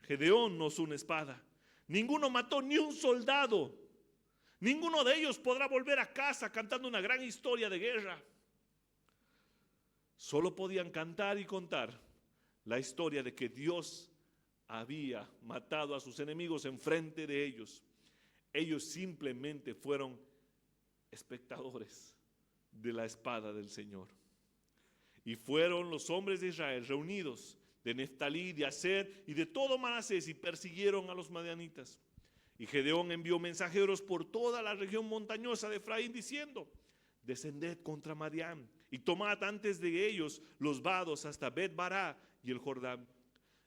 Gedeón no usó una espada. Ninguno mató ni un soldado. Ninguno de ellos podrá volver a casa cantando una gran historia de guerra. Solo podían cantar y contar la historia de que Dios había matado a sus enemigos enfrente de ellos. Ellos simplemente fueron espectadores de la espada del Señor. Y fueron los hombres de Israel reunidos de Neftalí, de Aser y de todo Manasés y persiguieron a los madianitas. Y Gedeón envió mensajeros por toda la región montañosa de Efraín diciendo: descended contra Madián y tomad antes de ellos los vados hasta Bet-Bará y el Jordán.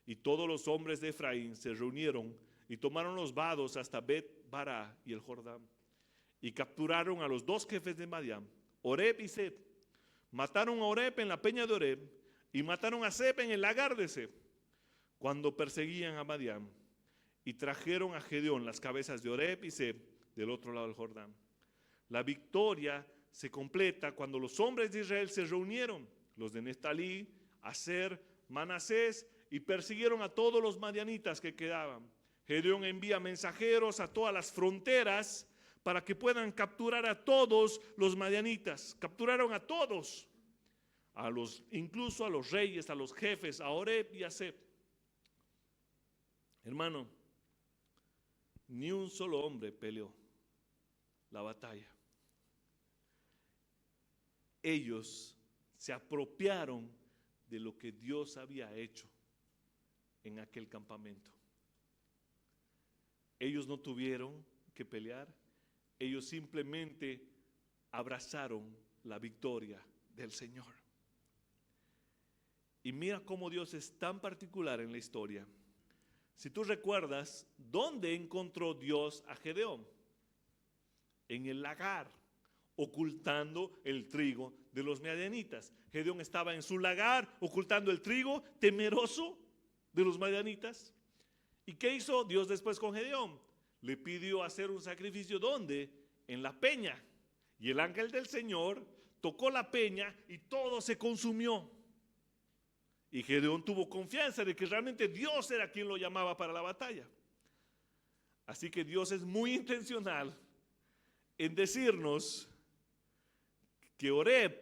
Y todos los hombres de Efraín se reunieron y tomaron los vados hasta Bet-Bará y el Jordán. Y capturaron a los 2 jefes de Madián, Oreb y Seb. Mataron a Oreb en la peña de Oreb y mataron a Seb en el lagar de Seb, cuando perseguían a Madián. Y trajeron a Gedeón las cabezas de Oreb y Seb del otro lado del Jordán. La victoria se completa cuando los hombres de Israel se reunieron, los de Neftalí, Aser, Manasés, y persiguieron a todos los madianitas que quedaban. Gedeón envía mensajeros a todas las fronteras para que puedan capturar a todos los madianitas. Capturaron a todos, incluso a los reyes, a los jefes, a Oreb y a Seb. Hermano, ni un solo hombre peleó la batalla. Ellos se apropiaron de lo que Dios había hecho en aquel campamento. Ellos no tuvieron que pelear, ellos simplemente abrazaron la victoria del Señor. Y mira cómo Dios es tan particular en la historia. Si tú recuerdas, ¿dónde encontró Dios a Gedeón? En el lagar, ocultando el trigo de los madianitas. Gedeón estaba en su lagar, ocultando el trigo, temeroso de los madianitas. ¿Y qué hizo Dios después con Gedeón? Le pidió hacer un sacrificio, ¿dónde? En la peña. Y el ángel del Señor tocó la peña y todo se consumió. Y Gedeón tuvo confianza de que realmente Dios era quien lo llamaba para la batalla. Así que Dios es muy intencional en decirnos que Oreb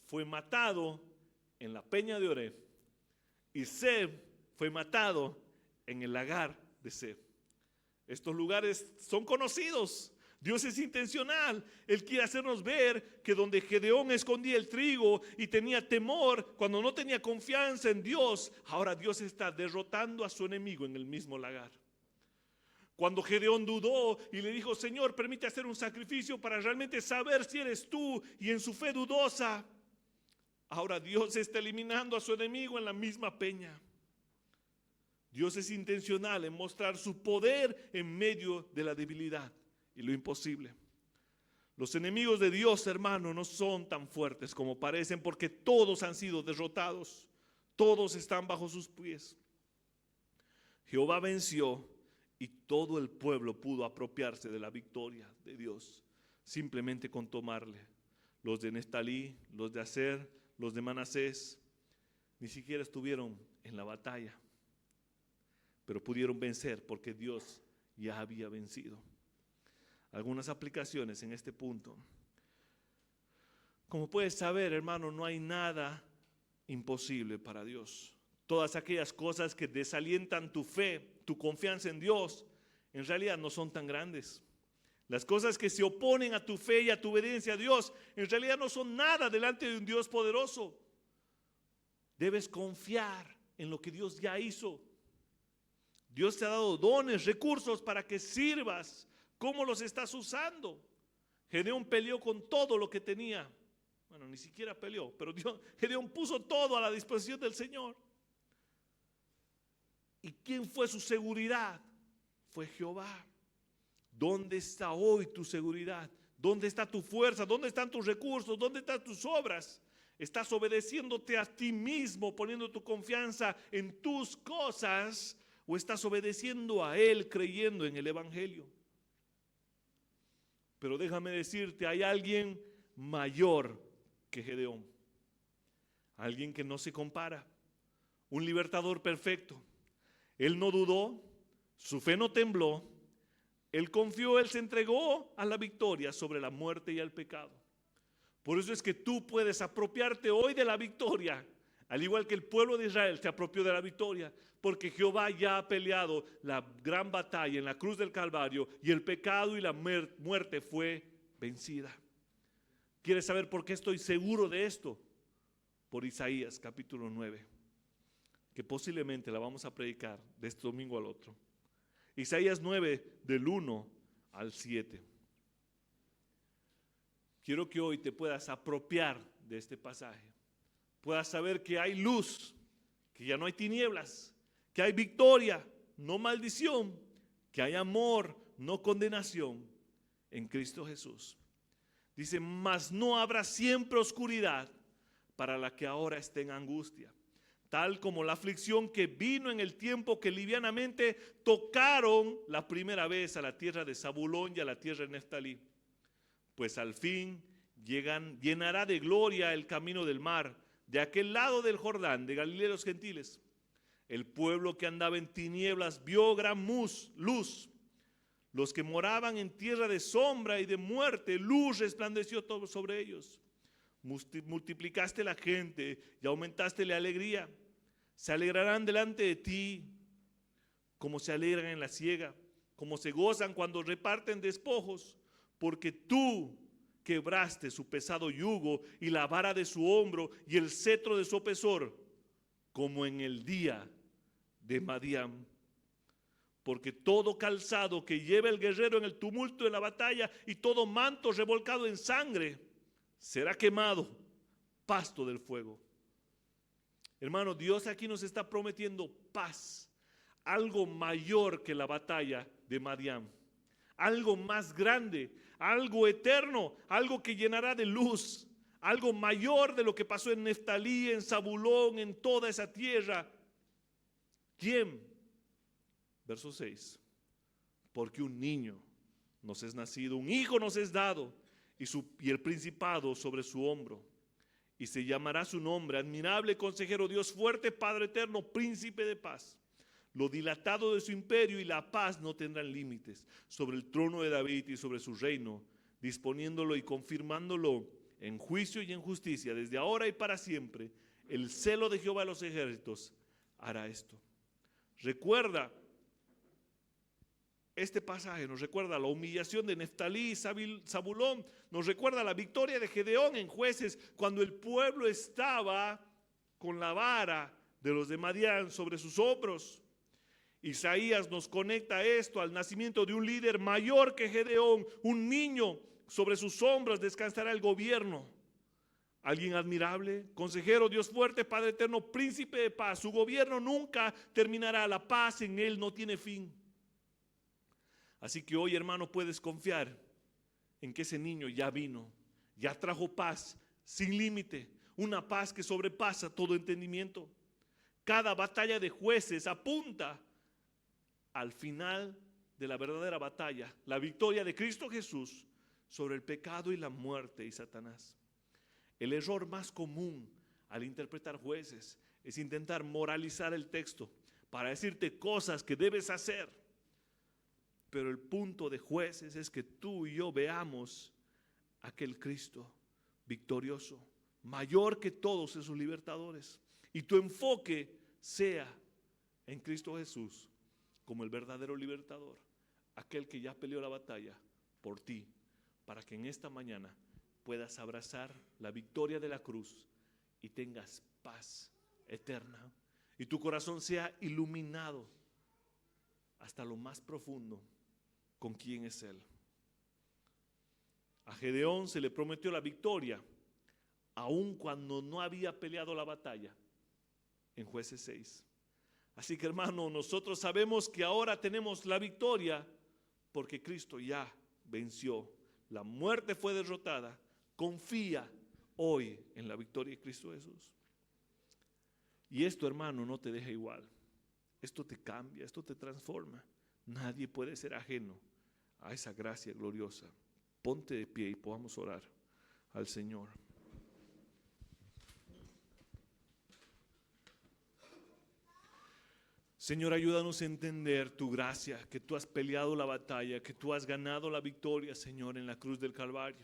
fue matado en la peña de Oreb y Seb fue matado en el lagar de Seb. Estos lugares son conocidos. Dios es intencional. Él quiere hacernos ver que donde Gedeón escondía el trigo y tenía temor, cuando no tenía confianza en Dios, ahora Dios está derrotando a su enemigo en el mismo lagar. Cuando Gedeón dudó y le dijo, Señor, permite hacer un sacrificio para realmente saber si eres tú, y en su fe dudosa, ahora Dios está eliminando a su enemigo en la misma peña. Dios es intencional en mostrar su poder en medio de la debilidad y lo imposible. Los enemigos de Dios, hermano, no son tan fuertes como parecen, porque todos han sido derrotados. Todos están bajo sus pies. Jehová venció y todo el pueblo pudo apropiarse de la victoria de Dios simplemente con tomarle. Los de Neftalí, los de Aser, los de Manasés, ni siquiera estuvieron en la batalla, pero pudieron vencer porque Dios ya había vencido. Algunas aplicaciones en este punto. Como puedes saber, hermano, no hay nada imposible para Dios. Todas aquellas cosas que desalientan tu fe, tu confianza en Dios, en realidad no son tan grandes. Las cosas que se oponen a tu fe y a tu obediencia a Dios, en realidad no son nada delante de un Dios poderoso. Debes confiar en lo que Dios ya hizo. Dios te ha dado dones, recursos para que sirvas. ¿Cómo los estás usando? Gedeón peleó con todo lo que tenía. Bueno, ni siquiera peleó, pero Gedeón puso todo a la disposición del Señor. ¿Y quién fue su seguridad? Fue Jehová. ¿Dónde está hoy tu seguridad? ¿Dónde está tu fuerza? ¿Dónde están tus recursos? ¿Dónde están tus obras? ¿Estás obedeciéndote a ti mismo, poniendo tu confianza en tus cosas? ¿O estás obedeciendo a Él, creyendo en el Evangelio? Pero déjame decirte, hay alguien mayor que Gedeón. Alguien que no se compara. Un libertador perfecto. Él no dudó, su fe no tembló. Él confió, él se entregó a la victoria sobre la muerte y el pecado. Por eso es que tú puedes apropiarte hoy de la victoria, al igual que el pueblo de Israel se apropió de la victoria, porque Jehová ya ha peleado la gran batalla en la cruz del Calvario y el pecado y la muerte fue vencida. ¿Quieres saber por qué estoy seguro de esto? Por Isaías capítulo 9, que posiblemente la vamos a predicar de este domingo al otro. Isaías 9 del 1 al 7. Quiero que hoy te puedas apropiar de este pasaje. Puedas saber que hay luz, que ya no hay tinieblas, que hay victoria, no maldición, que hay amor, no condenación en Cristo Jesús. Dice, mas no habrá siempre oscuridad para la que ahora esté en angustia, tal como la aflicción que vino en el tiempo que livianamente tocaron la primera vez a la tierra de Zabulón y a la tierra de Neftalí. Pues al fin llenará de gloria el camino del mar, de aquel lado del Jordán, de Galilea de los gentiles. El pueblo que andaba en tinieblas vio gran luz. Los que moraban en tierra de sombra y de muerte, luz resplandeció todo sobre ellos. Multiplicaste la gente y aumentaste la alegría. Se alegrarán delante de ti, como se alegran en la siega, como se gozan cuando reparten despojos, porque tú quebraste su pesado yugo y la vara de su hombro y el cetro de su opresor, como en el día de Madián. Porque todo calzado que lleva el guerrero en el tumulto de la batalla y todo manto revolcado en sangre será quemado, pasto del fuego. Hermano, Dios aquí nos está prometiendo paz, algo mayor que la batalla de Madián, algo más grande, algo eterno, algo que llenará de luz, algo mayor de lo que pasó en Neftalí, en Zabulón, en toda esa tierra. ¿Quién? Verso 6. Porque un niño nos es nacido, un hijo nos es dado, y el principado sobre su hombro. Y se llamará su nombre, admirable consejero, Dios fuerte, Padre eterno, príncipe de paz. Lo dilatado de su imperio y la paz no tendrán límites sobre el trono de David y sobre su reino, disponiéndolo y confirmándolo en juicio y en justicia desde ahora y para siempre. El celo de Jehová de los ejércitos hará esto. Recuerda Este pasaje nos recuerda la humillación de Neftalí y Zabulón, nos recuerda la victoria de Gedeón en Jueces, cuando el pueblo estaba con la vara de los de Madián sobre sus hombros. Isaías nos conecta esto al nacimiento de un líder mayor que Gedeón, un niño, sobre sus hombros descansará el gobierno. Alguien admirable, consejero, Dios fuerte, Padre eterno, príncipe de paz. Su gobierno nunca terminará, la paz en él no tiene fin. Así que hoy, hermano, puedes confiar en que ese niño ya vino, ya trajo paz sin límite, una paz que sobrepasa todo entendimiento. Cada batalla de Jueces apunta al final de la verdadera batalla, la victoria de Cristo Jesús sobre el pecado y la muerte y Satanás. El error más común al interpretar Jueces es intentar moralizar el texto para decirte cosas que debes hacer. Pero el punto de Jueces es que tú y yo veamos aquel Cristo victorioso, mayor que todos esos libertadores, y tu enfoque sea en Cristo Jesús como el verdadero libertador, aquel que ya peleó la batalla por ti, para que en esta mañana puedas abrazar la victoria de la cruz y tengas paz eterna y tu corazón sea iluminado hasta lo más profundo con quién es Él. A Gedeón se le prometió la victoria aun cuando no había peleado la batalla en Jueces 6. Así que, hermano, nosotros sabemos que ahora tenemos la victoria porque Cristo ya venció. La muerte fue derrotada. Confía hoy en la victoria de Cristo Jesús. Y esto, hermano, no te deja igual. Esto te cambia, esto te transforma. Nadie puede ser ajeno a esa gracia gloriosa. Ponte de pie y podamos orar al Señor. Señor, ayúdanos a entender tu gracia, que tú has peleado la batalla, que tú has ganado la victoria, Señor, en la cruz del Calvario.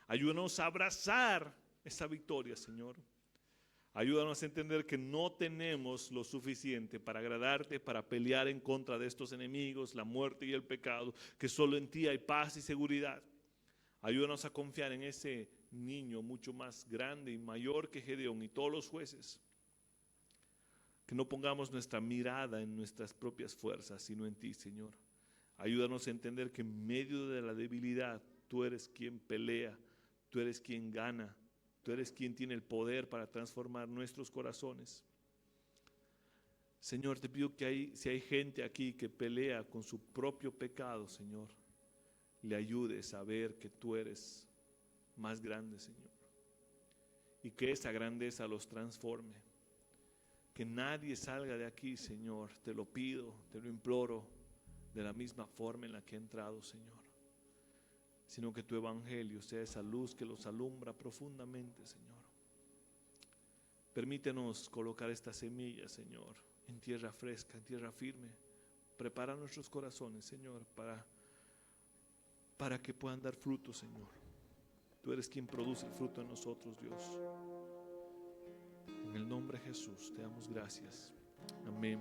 Ayúdanos a abrazar esa victoria, Señor. Ayúdanos a entender que no tenemos lo suficiente para agradarte, para pelear en contra de estos enemigos, la muerte y el pecado, que solo en ti hay paz y seguridad. Ayúdanos a confiar en ese niño mucho más grande y mayor que Gedeón y todos los jueces. Que no pongamos nuestra mirada en nuestras propias fuerzas, sino en ti, Señor. Ayúdanos a entender que en medio de la debilidad, tú eres quien pelea, tú eres quien gana, tú eres quien tiene el poder para transformar nuestros corazones. Señor, te pido que si hay gente aquí que pelea con su propio pecado, Señor, le ayudes a ver que tú eres más grande, Señor. Y que esa grandeza los transforme. Que nadie salga de aquí, Señor, te lo pido, te lo imploro, de la misma forma en la que he entrado, Señor. Sino que tu evangelio sea esa luz que los alumbra profundamente, Señor. Permítenos colocar esta semilla, Señor, en tierra fresca, en tierra firme. Prepara nuestros corazones, Señor, para que puedan dar fruto, Señor. Tú eres quien produce el fruto en nosotros, Dios. En el nombre de Jesús te damos gracias. Amén.